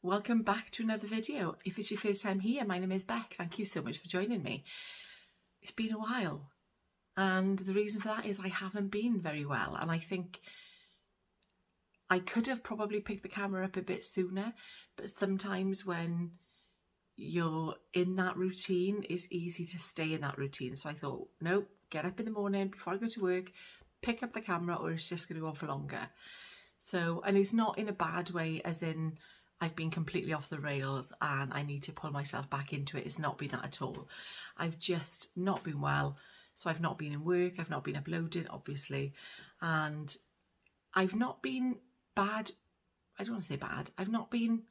Welcome back to another video. If it's your first time here, my name is Beck. Thank you so much for joining me. It's been a while, and the reason for that is I haven't been very well, and I think I could have probably picked the camera up a bit sooner, but sometimes when you're in that routine, it's easy to stay in that routine. So I thought, nope, get up in the morning before I go to work, pick up the camera, or it's just going to go on for longer. So, and it's not in a bad way, as in I've been completely off the rails and I need to pull myself back into it. It's not been that at all. I've just not been well. So I've not been in work. I've not been uploading, obviously. And I've not been bad. I don't want to say bad. I've not been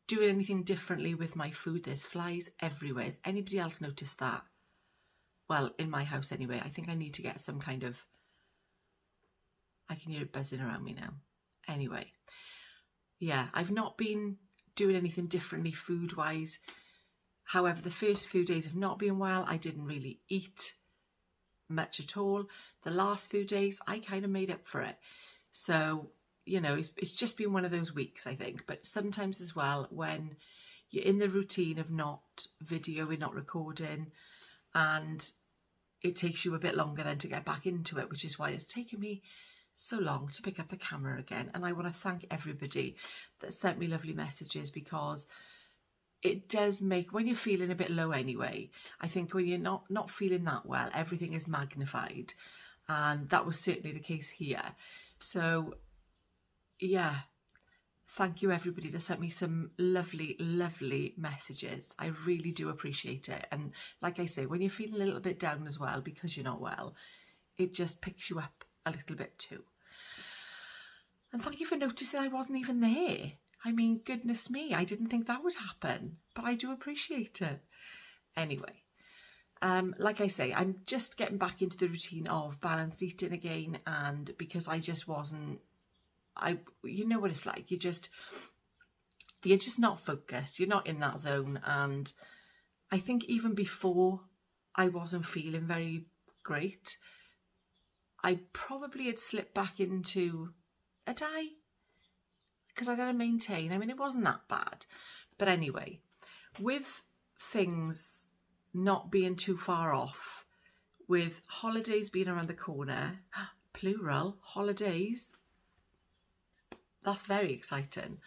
doing anything differently with my food. There's flies everywhere. Has anybody else noticed that? Well, in my house anyway. I think I need to get some kind of... I can hear it buzzing around me now. Anyway. Yeah, I've not been doing anything differently food-wise. However, the first few days of not being well, I didn't really eat much at all. The last few days, I kind of made up for it. So, you know, it's just been one of those weeks, I think. But sometimes as well, when you're in the routine of not videoing, not recording, and it takes you a bit longer then to get back into it, which is why it's taken me so long to pick up the camera again. And I want to thank everybody that sent me lovely messages, because it does make, when you're feeling a bit low anyway, I think when you're not feeling that well, everything is magnified, and that was certainly the case here. So yeah, thank you everybody that sent me some lovely messages. I really do appreciate it. And like I say, when you're feeling a little bit down as well because you're not well, it just picks you up a little bit too. And thank you for noticing I wasn't even there. I mean, goodness me, I didn't think that would happen, but I do appreciate it. Anyway, like I say, I'm just getting back into the routine of balanced eating again, and because I just wasn't, you know what it's like, you're just not focused, you're not in that zone. And I think even before I wasn't feeling very great, I probably had slipped back into a diet because I had to maintain. I mean, it wasn't that bad. But anyway, with things not being too far off, with holidays being around the corner, plural, holidays, that's very exciting.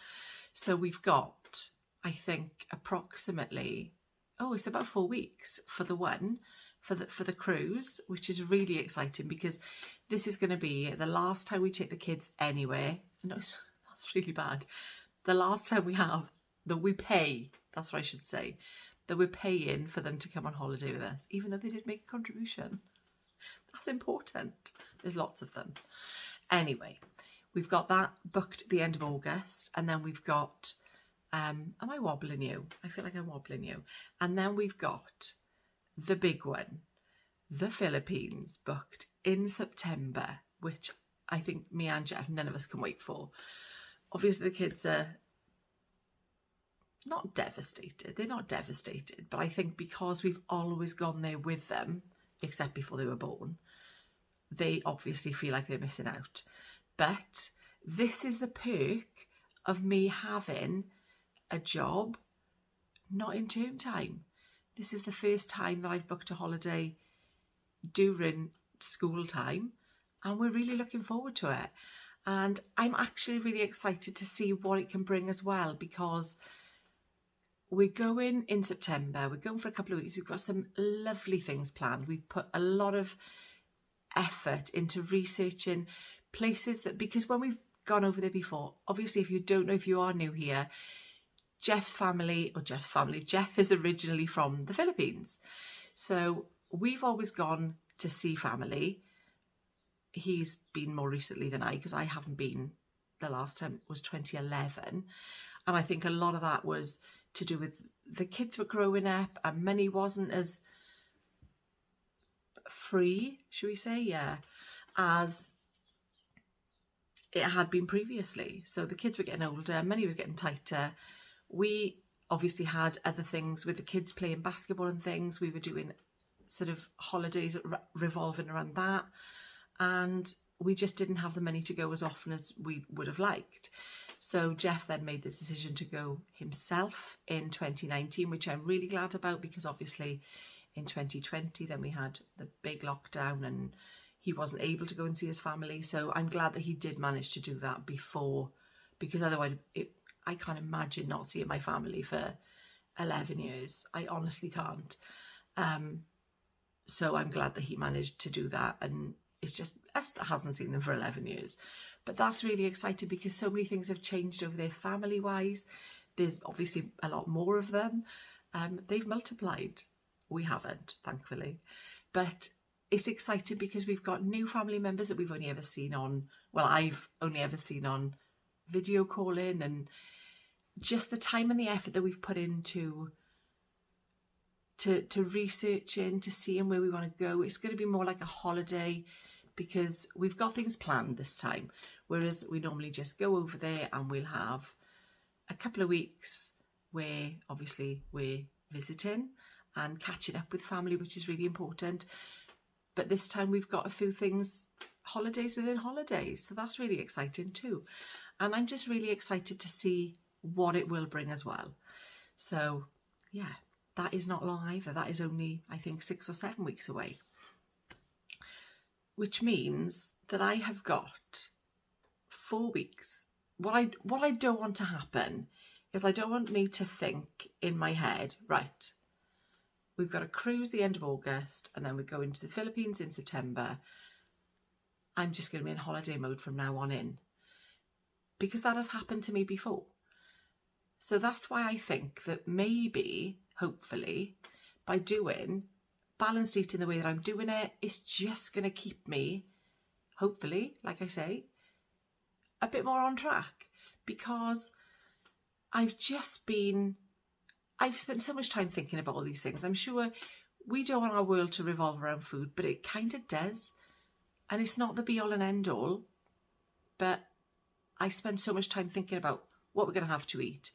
So we've got, I think, approximately, it's about 4 weeks for the one, for the cruise, which is really exciting, because this is going to be the last time we take the kids anywhere. No, that's really bad. The last time we pay, that's what I should say, that we're paying for them to come on holiday with us, even though they did make a contribution. That's important. There's lots of them. Anyway, we've got that booked at the end of August, and then we've got, am I wobbling you? I feel like I'm wobbling you. And then we've got the big one, the Philippines, booked in September, which I think me and Jeff, none of us can wait for. Obviously the kids are not devastated. They're not devastated, but I think because we've always gone there with them, except before they were born, they obviously feel like they're missing out. But this is the perk of me having a job not in term time. This is the first time that I've booked a holiday during school time, and we're really looking forward to it. And I'm actually really excited to see what it can bring as well, because we're going in September. We're going for a couple of weeks. We've got some lovely things planned. We've put a lot of effort into researching places that, because when we've gone over there before, obviously if you don't know, if you are new here, Jeff is originally from the Philippines. So we've always gone to see family. He's been more recently than I, because I haven't been. The last time was 2011. And I think a lot of that was to do with the kids were growing up and money wasn't as free, should we say, as it had been previously. So the kids were getting older, money was getting tighter. We obviously had other things with the kids playing basketball and things. We were doing sort of holidays revolving around that, and we just didn't have the money to go as often as we would have liked. So Jeff then made this decision to go himself in 2019, which I'm really glad about, because obviously in 2020 then we had the big lockdown and he wasn't able to go and see his family. So I'm glad that he did manage to do that before, because otherwise I can't imagine not seeing my family for 11 years. I honestly can't. So I'm glad that he managed to do that, and it's just us that hasn't seen them for 11 years. But that's really exciting because so many things have changed over there family-wise. There's obviously a lot more of them. They've multiplied. We haven't, thankfully. But it's exciting because we've got new family members that we've only ever seen on, well, I've only ever seen on video calling, and just the time and the effort that we've put into to researching, to seeing where we want to go. It's going to be more like a holiday because we've got things planned this time, whereas we normally just go over there and we'll have a couple of weeks where obviously we're visiting and catching up with family, which is really important. But this time we've got a few things, holidays within holidays, so that's really exciting too. And I'm just really excited to see what it will bring as well. So yeah, that is not long either. That is only, I think, 6 or 7 weeks away, which means that I have got 4 weeks. What I don't want to happen is I don't want me to think in my head, right, we've got a cruise the end of August and then we go into the Philippines in September. I'm just going to be in holiday mode from now on in, because that has happened to me before. So that's why I think that maybe, hopefully, by doing balanced eating the way that I'm doing it, it's just going to keep me, hopefully, like I say, a bit more on track, because I've spent so much time thinking about all these things. I'm sure we don't want our world to revolve around food, but it kind of does. And it's not the be all and end all, but I spend so much time thinking about what we're going to have to eat,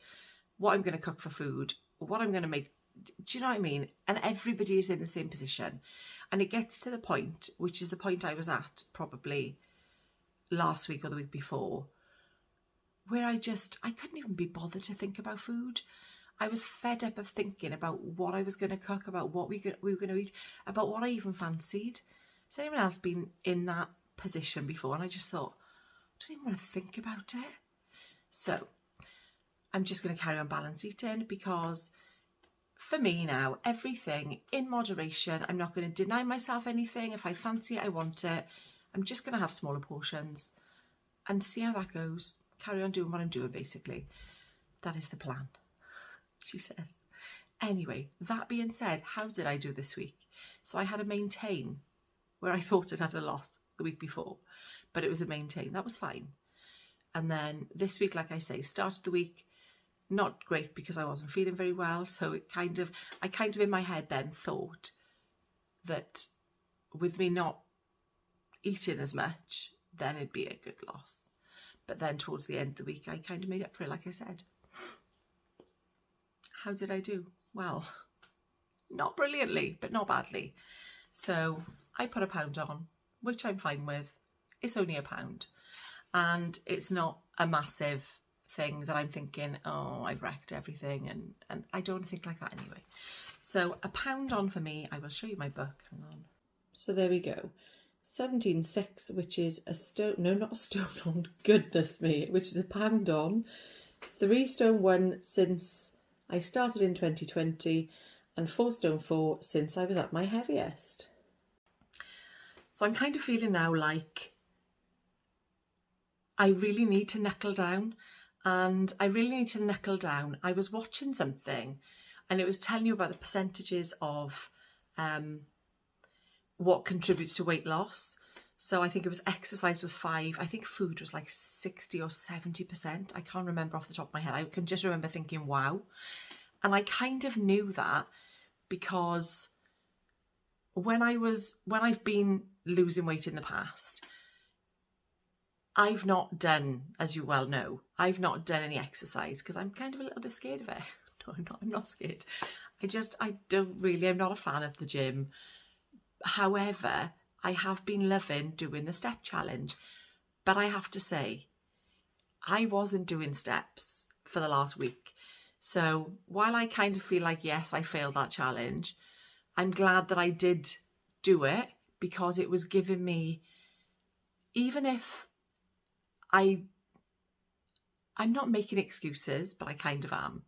what I'm going to cook for food, what I'm going to make. Do you know what I mean? And everybody is in the same position. And it gets to the point, which is the point I was at probably last week or the week before, where I couldn't even be bothered to think about food. I was fed up of thinking about what I was going to cook, about what we were going to eat, about what I even fancied. Has anyone else been in that position before? And I just thought, I don't even want to think about it. So I'm just going to carry on balanced eating, because for me now, everything in moderation. I'm not going to deny myself anything. If I fancy it, I want it. I'm just going to have smaller portions and see how that goes. Carry on doing what I'm doing, basically. That is the plan, she says. Anyway, that being said, how did I do this week? So I had a maintain, where I thought I'd had a loss the week before, but it was a maintain. That was fine. And then this week, like I say, started the week not great because I wasn't feeling very well. So I kind of in my head then thought that with me not eating as much, then it'd be a good loss. But then towards the end of the week, I kind of made up for it, like I said. How did I do? Well, not brilliantly, but not badly. So I put £1 on, which I'm fine with. It's only £1. And it's not a massive thing that I'm thinking, oh, I've wrecked everything. And I don't think like that anyway. So £1 on for me. I will show you my book. Hang on. So there we go. 17.6, which is a stone, no, not a stone on, goodness me, which is £1 on. 3 stone 1 since I started in 2020, and 4 stone 4 since I was at my heaviest. So I'm kind of feeling now like I really need to knuckle down, and I really need to knuckle down. I was watching something and it was telling you about the percentages of what contributes to weight loss. So I think it was exercise was 5. I think food was like 60 or 70%. I can't remember off the top of my head. I can just remember thinking, wow. And I kind of knew that because when I've been losing weight in the past, I've not done, as you well know, I've not done any exercise because I'm kind of a little bit scared of it. No, I'm not scared. I'm not a fan of the gym. However, I have been loving doing the step challenge. But I have to say, I wasn't doing steps for the last week. So while I kind of feel like, yes, I failed that challenge, I'm glad that I did do it, because it was giving me, even if I'm not making excuses, but I kind of am.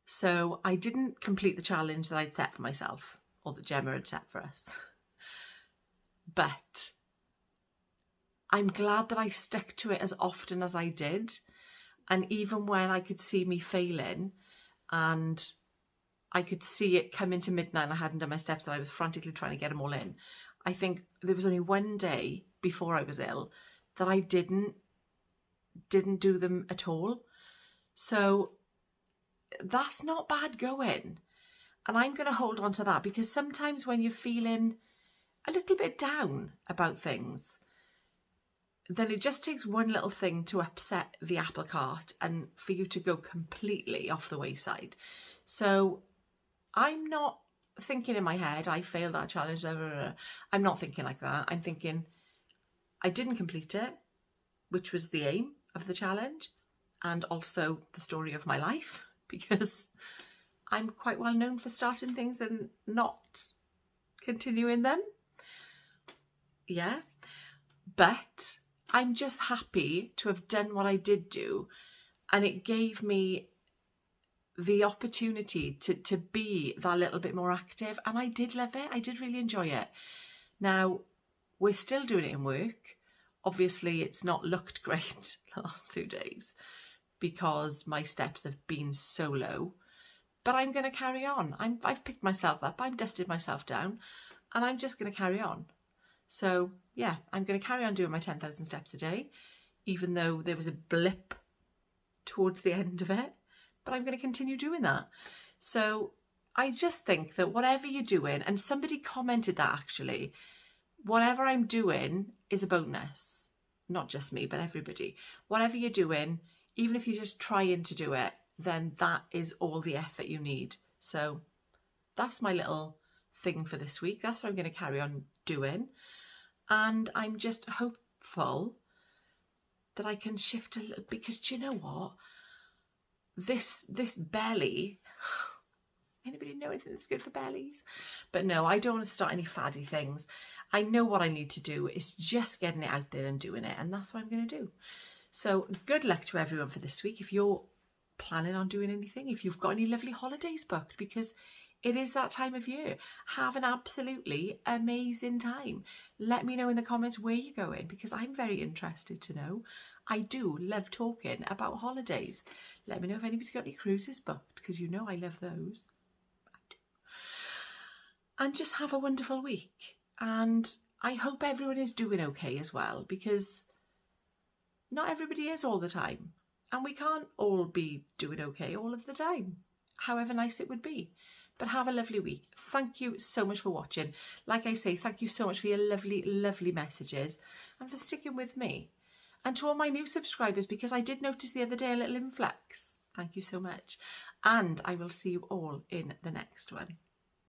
So I didn't complete the challenge that I'd set for myself, or that Gemma had set for us. But I'm glad that I stuck to it as often as I did. And even when I could see me failing and I could see it come into midnight and I hadn't done my steps and I was frantically trying to get them all in, I think there was only one day before I was ill that I didn't do them at all. So that's not bad going. And I'm going to hold on to that, because sometimes when you're feeling a little bit down about things, then it just takes one little thing to upset the apple cart and for you to go completely off the wayside. So I'm not thinking in my head, I failed that challenge. I'm not thinking like that. I'm thinking I didn't complete it, which was the aim of the challenge, and also the story of my life, because I'm quite well known for starting things and not continuing them. Yeah. But I'm just happy to have done what I did do, and it gave me the opportunity to be that little bit more active, and I did love it. I did really enjoy it. Now, we're still doing it in work. Obviously, it's not looked great the last few days because my steps have been so low, but I'm going to carry on. I've picked myself up, I've dusted myself down, and I'm just going to carry on. So yeah, I'm going to carry on doing my 10,000 steps a day, even though there was a blip towards the end of it, but I'm going to continue doing that. So I just think that whatever you're doing, and somebody commented that actually, whatever I'm doing is a bonus. Not just me, but everybody. Whatever you're doing, even if you're just trying to do it, then that is all the effort you need. So that's my little thing for this week. That's what I'm going to carry on doing. And I'm just hopeful that I can shift a little, because do you know what? This belly, anybody know anything that's good for bellies? But no, I don't want to start any faddy things. I know what I need to do is just getting it out there and doing it, and that's what I'm going to do. So good luck to everyone for this week. If you're planning on doing anything, if you've got any lovely holidays booked, because it is that time of year. Have an absolutely amazing time. Let me know in the comments where you're going, because I'm very interested to know. I do love talking about holidays. Let me know if anybody's got any cruises booked, because you know I love those. I do. And just have a wonderful week. And I hope everyone is doing okay as well, because not everybody is all the time. And we can't all be doing okay all of the time, however nice it would be. But have a lovely week. Thank you so much for watching. Like I say, thank you so much for your lovely, lovely messages and for sticking with me. And to all my new subscribers, because I did notice the other day a little influx. Thank you so much. And I will see you all in the next one.